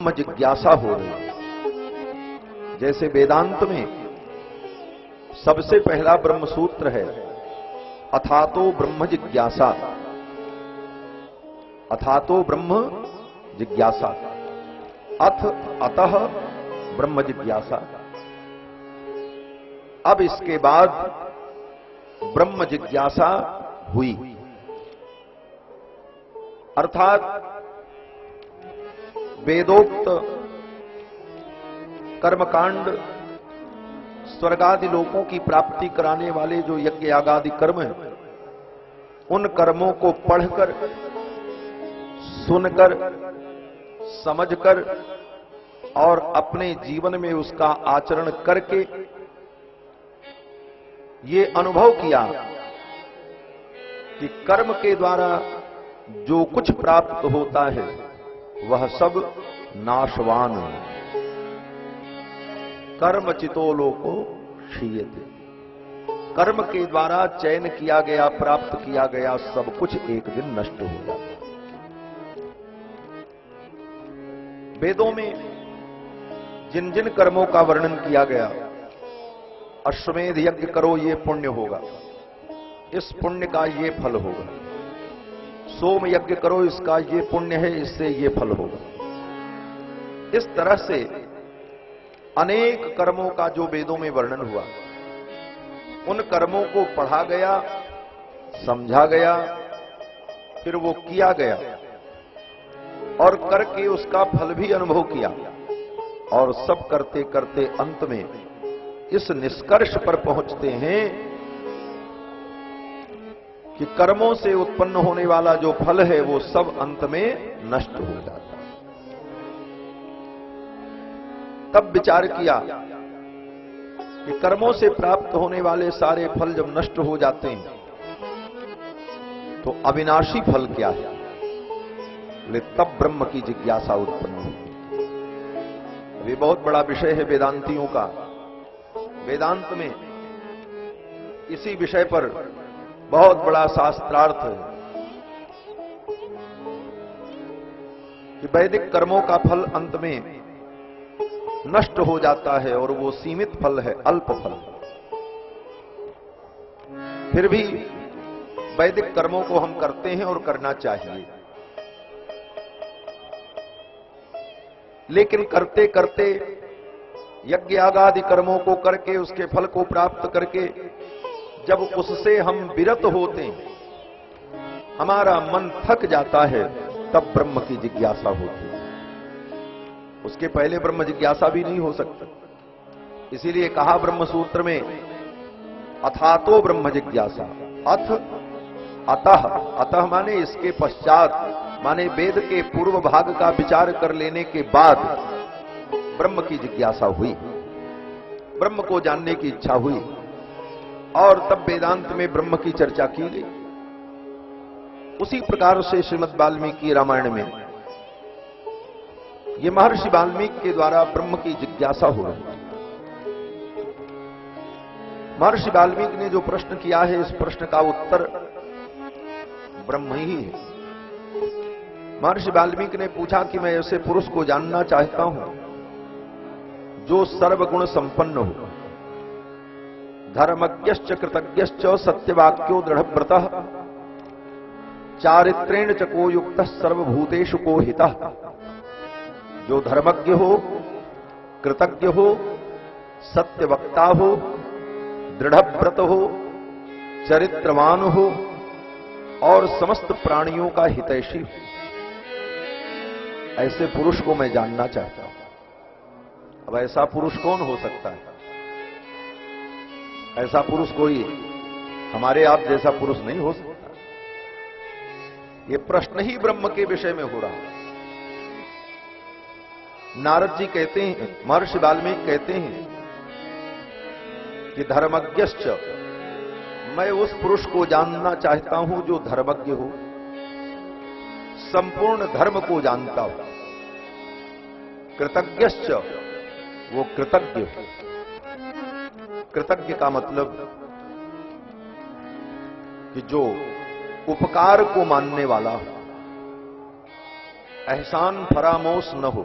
ब्रह्म जिज्ञासा हो रही है। जैसे वेदांत में सबसे पहला ब्रह्म सूत्र है, अथातो ब्रह्म जिज्ञासा। अथातो ब्रह्म जिज्ञासा, अथ अतः ब्रह्म जिज्ञासा। अब इसके बाद ब्रह्म जिज्ञासा हुई, अर्थात वेदोक्त कर्मकांड स्वर्गादि लोकों की प्राप्ति कराने वाले जो यज्ञ यागादि कर्म हैं, उन कर्मों को पढ़कर, सुनकर, समझकर और अपने जीवन में उसका आचरण करके ये अनुभव किया कि कर्म के द्वारा जो कुछ प्राप्त होता है वह सब नाशवान है। कर्म चितो लोको क्षीयते। कर्म के द्वारा चयन किया गया, प्राप्त किया गया सब कुछ एक दिन नष्ट हो जाता है। वेदों में जिन जिन कर्मों का वर्णन किया गया, अश्वमेध यज्ञ करो ये पुण्य होगा, इस पुण्य का ये फल होगा, सोम यज्ञ करो इसका ये पुण्य है, इससे ये फल होगा। इस तरह से अनेक कर्मों का जो वेदों में वर्णन हुआ, उन कर्मों को पढ़ा गया, समझा गया, फिर वो किया गया और करके उसका फल भी अनुभव किया। और सब करते करते अंत में इस निष्कर्ष पर पहुंचते हैं कि कर्मों से उत्पन्न होने वाला जो फल है वो सब अंत में नष्ट हो जाता है। तब विचार किया कि कर्मों से प्राप्त होने वाले सारे फल जब नष्ट हो जाते हैं तो अविनाशी फल क्या है? तब ब्रह्म की जिज्ञासा उत्पन्न हुई। ये बहुत बड़ा विषय है वेदांतियों का। वेदांत में इसी विषय पर बहुत बड़ा शास्त्रार्थ है कि वैदिक कर्मों का फल अंत में नष्ट हो जाता है और वो सीमित फल है, अल्प फल। फिर भी वैदिक कर्मों को हम करते हैं और करना चाहिए, लेकिन करते करते यज्ञ यागादि कर्मों को करके उसके फल को प्राप्त करके जब उससे हम विरत होते हैं, हमारा मन थक जाता है, तब ब्रह्म की जिज्ञासा होती है। उसके पहले ब्रह्म जिज्ञासा भी नहीं हो सकता। इसीलिए कहा ब्रह्म सूत्र में, अथातो ब्रह्म जिज्ञासा। अथ अतः, अतः माने इसके पश्चात, माने वेद के पूर्व भाग का विचार कर लेने के बाद ब्रह्म की जिज्ञासा हुई, ब्रह्म को जानने की इच्छा हुई। और तब वेदांत में ब्रह्म की चर्चा की गई। उसी प्रकार से श्रीमद् वाल्मीकि रामायण में ये महर्षि वाल्मीकि के द्वारा ब्रह्म की जिज्ञासा हो रही। महर्षि वाल्मीकि ने जो प्रश्न किया है, इस प्रश्न का उत्तर ब्रह्म ही है। महर्षि वाल्मीकि ने पूछा कि मैं ऐसे पुरुष को जानना चाहता हूं जो सर्वगुण संपन्न हो, धर्मज्ञश्च कृतज्ञश्च सत्यवाक्यो दृढ़व्रतः, चारित्रेण च को युक्तः सर्वभूतेषु को हितः। जो धर्मज्ञ हो, कृतज्ञ हो, सत्यवक्ता हो, दृढ़व्रत हो, चरित्रवान हो और समस्त प्राणियों का हितैषी हो, ऐसे पुरुष को मैं जानना चाहता हूं। अब ऐसा पुरुष कौन हो सकता है? ऐसा पुरुष कोई हमारे आप जैसा पुरुष नहीं हो सकता। ये प्रश्न ही ब्रह्म के विषय में हो रहा है। नारद जी कहते हैं, महर्षि वाल्मीकि कहते हैं कि धर्मज्ञश्च, मैं उस पुरुष को जानना चाहता हूं जो धर्मज्ञ हो, संपूर्ण धर्म को जानता हो। कृतज्ञश्च, वो कृतज्ञ हो। कृतज्ञ का मतलब कि जो उपकार को मानने वाला हो, एहसान फरामोश न हो,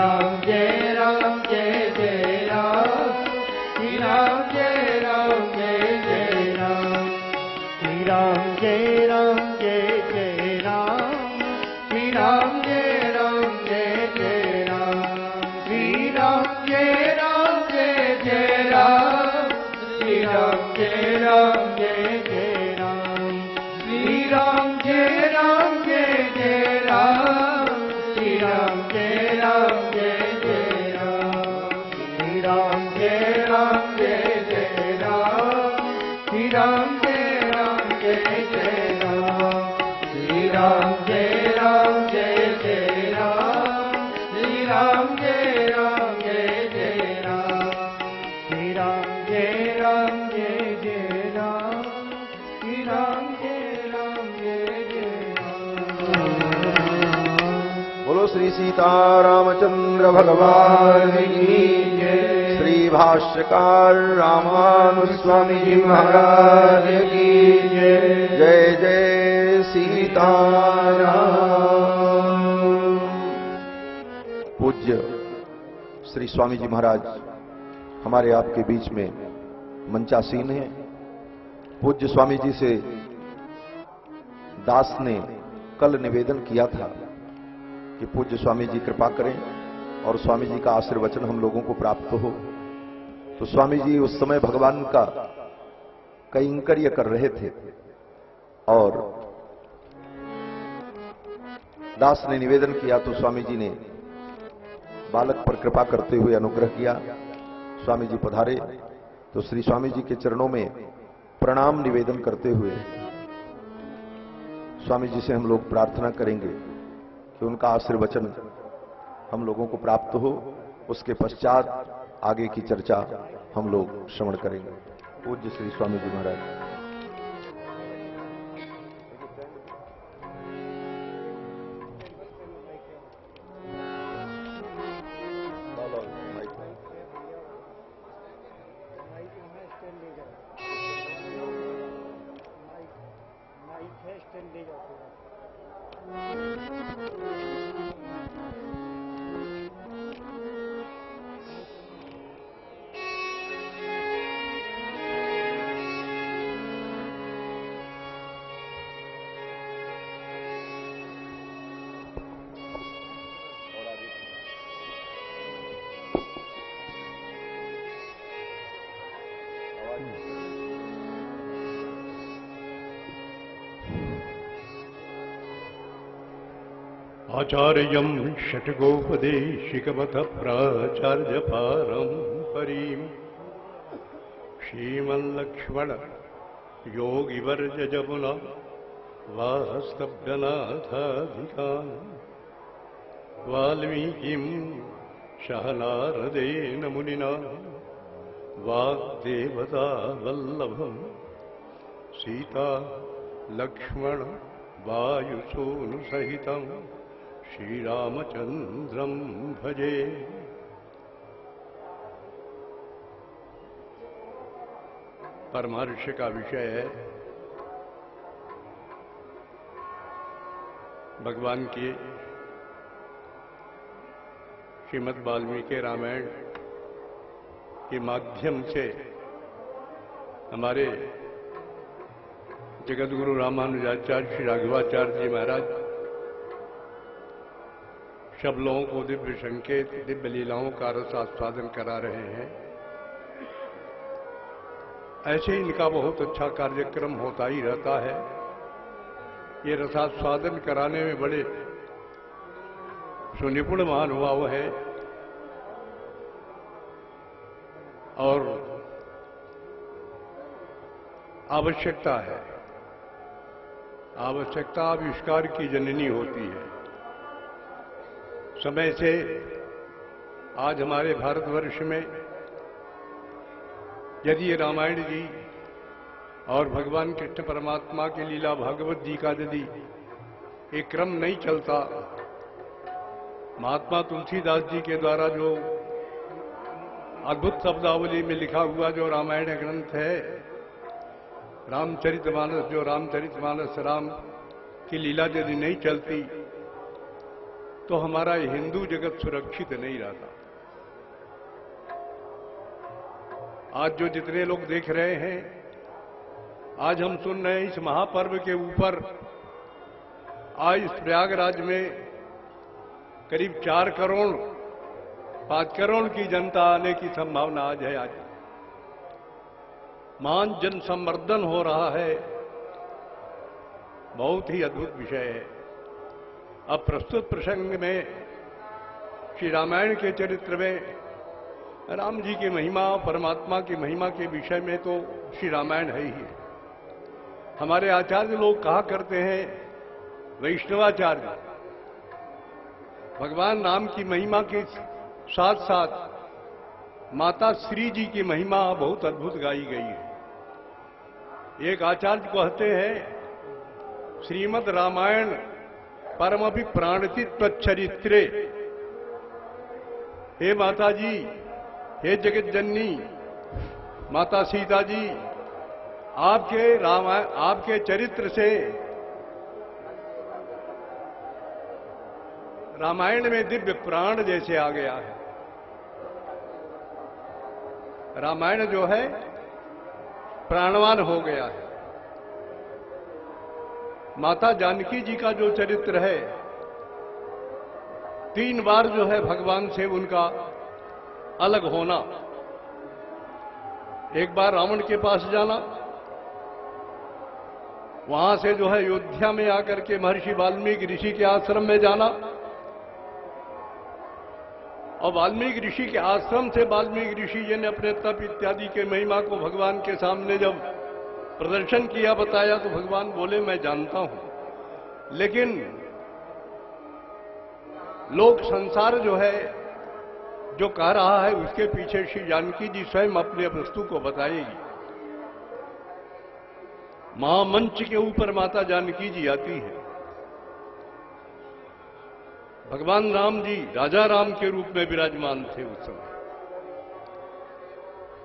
राम जय राम जय जय राम श्री राम जय राम जय जय राम श्री राम जय राम जय जय राम श्री राम जय राम जय जय राम श्री राम जय राम जय जय राम श्री राम जय राम जय जय राम श्री राम जय राम जय जय राम श्री राम जय राम जय जय राम श्री राम जय राम जय जय राम श्री राम जय राम जय जय राम श्री राम जय राम जय जय राम श्री राम जय राम जय जय राम श्री राम जय राम जय जय राम श्री राम जय राम जय जय राम। बोलो श्री सीतारामचंद्र भगवान की जय। श्री भाष्यकार रामानुस्वामी जी महाराज की जय। जय जय सीताराम। पूज्य श्री स्वामी जी महाराज हमारे आपके बीच में मंचासीन हैं। पूज्य स्वामी जी से दास ने कल निवेदन किया था कि पूज्य स्वामी जी कृपा करें और स्वामी जी का आशीर्वचन हम लोगों को प्राप्त हो। तो स्वामी जी उस समय भगवान का कैंकर्य कर रहे थे और दास ने निवेदन किया तो स्वामी जी ने बालक पर कृपा करते हुए अनुग्रह किया। स्वामी जी पधारे तो श्री स्वामी जी के चरणों में प्रणाम निवेदन करते हुए स्वामी जी से हम लोग प्रार्थना करेंगे कि उनका आशीर्वचन हम लोगों को प्राप्त हो। उसके पश्चात आगे की चर्चा हम लोग श्रवण करेंगे। पूज्य श्री स्वामी जी महाराज। आचार्यं षट्कोपदेशिकमथ प्राचार्यपारं परीं श्रीमल्लक्ष्मण योगिवर्यजमुना वास्तव्यनाथाधिकान् वाल्मीकिं शहनारदेन मुनिना वाग्देवता वल्लभं सीता लक्ष्मण वायुसूनुसहितं श्रीरामचंद्रं भजे। परमहर्ष का विषय है भगवान के श्रीमद् वाल्मीकि रामायण के माध्यम से हमारे जगतगुरु रामानुजाचार्य श्री राघवाचार्य जी महाराज सब लोगों को दिव्य संकेत दिव्य लीलाओं का रस आस्वादन करा रहे हैं। ऐसे इनका बहुत अच्छा कार्यक्रम होता ही रहता है। ये रसास्वादन कराने में बड़े सुनिपुण महानुभाव है और आवश्यकता है। आवश्यकता आविष्कार की जननी होती है। समय से आज हमारे भारतवर्ष में यदि रामायण जी और भगवान कृष्ण परमात्मा की लीला भागवत जी का यदि एक क्रम नहीं चलता, महात्मा तुलसीदास जी के द्वारा जो अद्भुत शब्दावली में लिखा हुआ जो रामायण ग्रंथ है, रामचरितमानस, जो रामचरितमानस राम की लीला यदि नहीं चलती तो हमारा हिंदू जगत सुरक्षित नहीं रहता। आज जो जितने लोग देख रहे हैं, आज हम सुन रहे हैं इस महापर्व के ऊपर आज इस प्रयागराज में करीब 4 करोड़ 5 करोड़ की जनता आने की संभावना आज है। आज महान जन संवर्धन हो रहा है, बहुत ही अद्भुत विषय है। अब प्रस्तुत प्रसंग में श्री रामायण के चरित्र में राम जी की महिमा, परमात्मा की महिमा के विषय में तो श्री रामायण है ही है। हमारे आचार्य लोग कहा करते हैं, वैष्णवाचार्य, भगवान राम की महिमा के साथ साथ माता श्री जी की महिमा बहुत अद्भुत गाई गई है। एक आचार्य कहते हैं, श्रीमद् रामायण परमपि प्राणतित्व चरित्रे। हे माता जी, हे जगत जननी माता सीता जी, आपके चरित्र से रामायण में दिव्य प्राण जैसे आ गया है। रामायण जो है प्राणवान हो गया है। माता जानकी जी का जो चरित्र है, 3 बार जो है भगवान से उनका अलग होना। एक बार रावण के पास जाना, वहां से जो है अयोध्या में आकर के महर्षि वाल्मीकि ऋषि के आश्रम में जाना, और वाल्मीकि ऋषि के आश्रम से वाल्मीकि ऋषि जी ने अपने तप इत्यादि के महिमा को भगवान के सामने जब प्रदर्शन किया, बताया, तो भगवान बोले, मैं जानता हूं, लेकिन लोक संसार जो है, जो कह रहा है, उसके पीछे श्री जानकी जी स्वयं अपने वस्तु को बताएगी। महामंच के ऊपर माता जानकी जी आती है। भगवान राम जी राजा राम के रूप में विराजमान थे उस समय।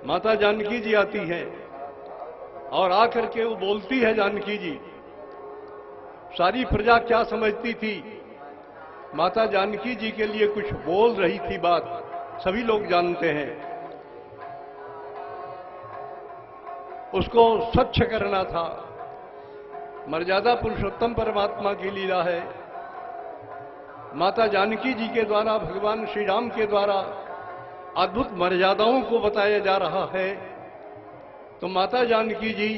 माता जानकी जी आती है और आकर के वो बोलती है, जानकी जी। सारी प्रजा क्या समझती थी, माता जानकी जी के लिए कुछ बोल रही थी, बात सभी लोग जानते हैं। उसको स्वच्छ करना था। मर्यादा पुरुषोत्तम परमात्मा की लीला है। माता जानकी जी के द्वारा, भगवान श्री राम के द्वारा अद्भुत मर्यादाओं को बताया जा रहा है। तो माता जानकी जी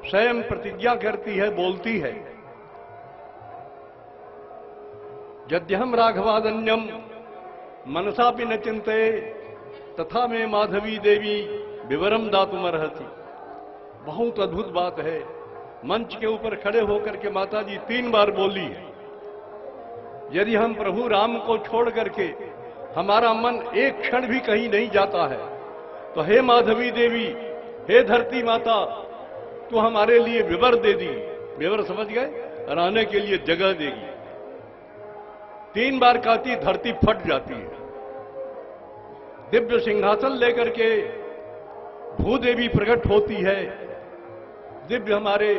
स्वयं प्रतिज्ञा करती है, बोलती है, यद्यहम राघवादन्यम मनसा भी न चिंते तथा में माधवी देवी विवरम दातुमर्हति। बहुत अद्भुत बात है। मंच के ऊपर खड़े होकर के माता जी 3 बार बोली है, यदि हम प्रभु राम को छोड़ करके हमारा मन एक क्षण भी कहीं नहीं जाता है, तो हे माधवी देवी, हे धरती माता, तू हमारे लिए विवर दे दी। विवर समझ गए, रहने के लिए जगह देगी। 3 बार कहती, धरती फट जाती है। दिव्य सिंहासन लेकर के भूदेवी प्रकट होती है। दिव्य हमारे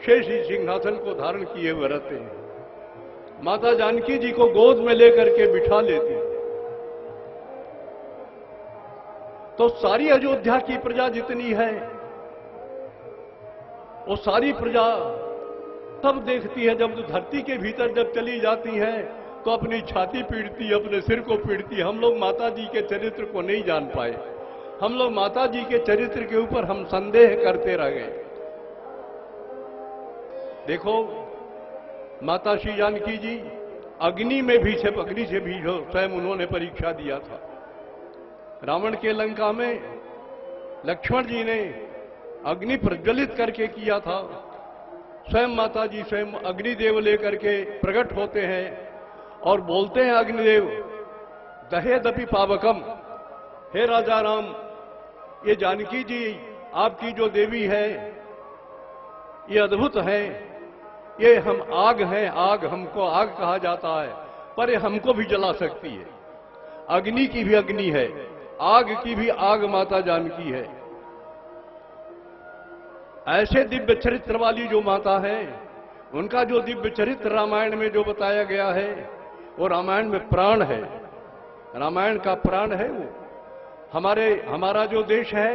शेष सिंहासन को धारण किए हुए रहते हैं। माता जानकी जी को गोद में लेकर के बिठा लेती। तो सारी अयोध्या की प्रजा जितनी है, वो सारी प्रजा तब देखती है, जब धरती के भीतर जब चली जाती है, तो अपनी छाती पीटती, अपने सिर को पीटती। हम लोग माता जी के चरित्र को नहीं जान पाए। हम लोग माता जी के चरित्र के ऊपर हम संदेह करते रह गए। देखो, माता श्री जानकी जी अग्नि में भी से, अग्नि से भी स्वयं उन्होंने परीक्षा दिया था। रावण के लंका में लक्ष्मण जी ने अग्नि प्रज्वलित करके किया था। स्वयं माता जी स्वयं अग्निदेव लेकर के प्रकट होते हैं और बोलते हैं, अग्निदेव दहेदपि पावकम, हे राजा राम, ये जानकी जी आपकी जो देवी है, ये अद्भुत है। ये हम आग हैं, आग, हमको आग कहा जाता है, पर ये हमको भी जला सकती है। अग्नि की भी अग्नि है, आग की भी आग माता जानकी है। ऐसे दिव्य चरित्र वाली जो माता है, उनका जो दिव्य चरित्र रामायण में जो बताया गया है, वो रामायण में प्राण है, रामायण का प्राण है वो। हमारा जो देश है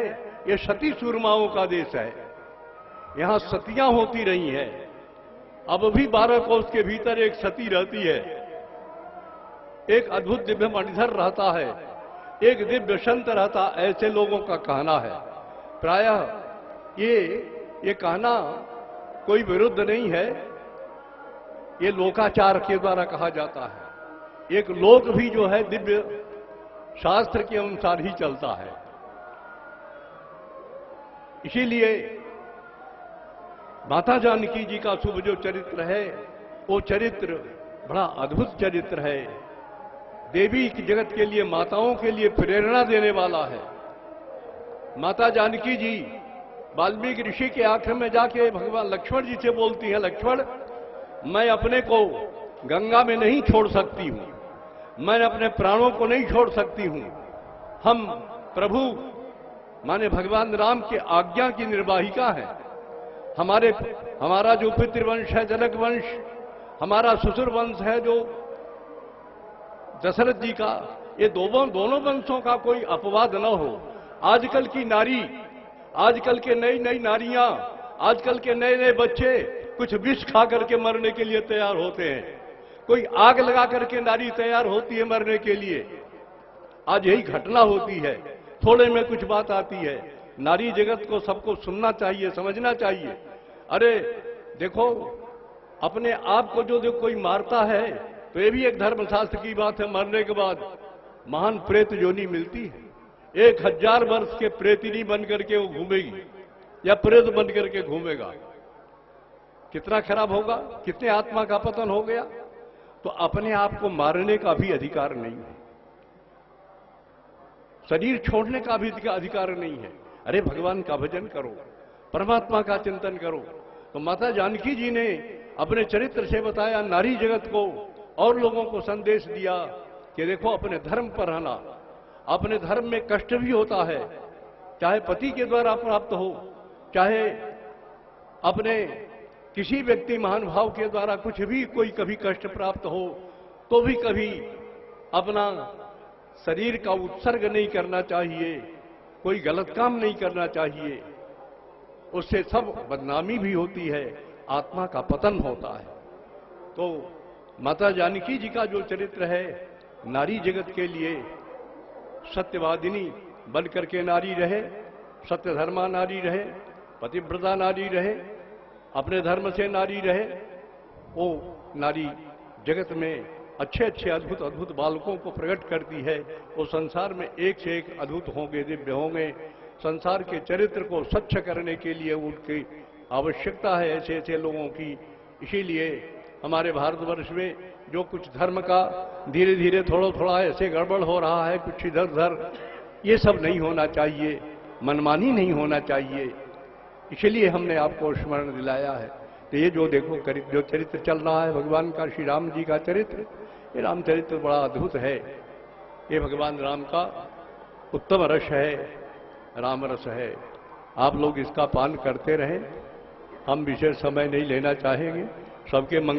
ये सती सूरमाओं का देश है। यहां सतियां होती रही हैं। अब भी 12 कोस के भीतर एक सती रहती है, एक अद्भुत दिव्य मणिधर रहता है, एक दिव्य संत रहता, ऐसे लोगों का कहना है। प्रायः ये कहना कोई विरुद्ध नहीं है, ये लोकाचार के द्वारा कहा जाता है। एक लोक भी जो है दिव्य शास्त्र के अनुसार ही चलता है। इसीलिए माता जानकी जी का शुभ जो चरित्र है, वो चरित्र बड़ा अद्भुत चरित्र है। देवी की जगत के लिए, माताओं के लिए प्रेरणा देने वाला है। माता जानकी जी वाल्मीकि ऋषि के आश्रम में जाके भगवान लक्ष्मण जी से बोलती है, लक्ष्मण मैं अपने को गंगा में नहीं छोड़ सकती हूं, मैं अपने प्राणों को नहीं छोड़ सकती हूं। हम प्रभु माने भगवान राम के आज्ञा की निर्वाहिका है। हमारा जो पितृवंश है जनक वंश, हमारा ससुर वंश है जो दशरथ जी का, ये दोनों वंशों का कोई अपवाद न हो। आजकल की नारी, आजकल के नई नारियां, आजकल के नए बच्चे कुछ विष खा करके मरने के लिए तैयार होते हैं, कोई आग लगा करके नारी तैयार होती है मरने के लिए। आज यही घटना होती है। थोड़े में कुछ बात आती है। नारी जगत को सबको सुनना चाहिए, समझना चाहिए। अरे देखो, अपने आप को जो कोई मारता है तो ये भी एक धर्मशास्त्र की बात है, मरने के बाद महान प्रेत योनि मिलती है। 1000 वर्ष के प्रेतिनी बन करके वो घूमेगी या प्रेत बन करके घूमेगा। कितना खराब होगा, कितने आत्मा का पतन हो गया। तो अपने आप को मारने का भी अधिकार नहीं है, शरीर छोड़ने का भी अधिकार नहीं है। अरे भगवान का भजन करो, परमात्मा का चिंतन करो। तो माता जानकी जी ने अपने चरित्र से बताया, नारी जगत को और लोगों को संदेश दिया कि देखो अपने धर्म पर रहना। अपने धर्म में कष्ट भी होता है, चाहे पति के द्वारा प्राप्त हो, चाहे अपने किसी व्यक्ति महानुभाव के द्वारा कुछ भी कोई कभी कष्ट प्राप्त हो, तो भी कभी अपना शरीर का उत्सर्ग नहीं करना चाहिए, कोई गलत काम नहीं करना चाहिए। उससे सब बदनामी भी होती है, आत्मा का पतन होता है। तो माता जानकी जी का जो चरित्र है, नारी जगत के लिए सत्यवादिनी बन करके नारी रहे, सत्य धर्मा नारी रहे, पतिव्रता नारी रहे, अपने धर्म से नारी रहे। वो नारी जगत में अच्छे अच्छे अद्भुत अद्भुत बालकों को प्रकट करती है। वो संसार में एक से एक अद्भुत होंगे, दिव्य होंगे। संसार के चरित्र को स्वच्छ करने के लिए उनकी आवश्यकता है, ऐसे ऐसे लोगों की। इसीलिए हमारे भारतवर्ष में जो कुछ धर्म का धीरे धीरे थोड़ा ऐसे गड़बड़ हो रहा है, कुछ इधर उधर, ये सब नहीं होना चाहिए, मनमानी नहीं होना चाहिए। इसलिए हमने आपको स्मरण दिलाया है। तो ये जो देखो जो चरित्र चल रहा है भगवान का, श्री राम जी का चरित्र, ये रामचरित्र बड़ा अद्भुत है। ये भगवान राम का उत्तम रस है, राम रस है। आप लोग इसका पान करते रहें। हम विशेष समय नहीं लेना चाहेंगे। सबके मंगल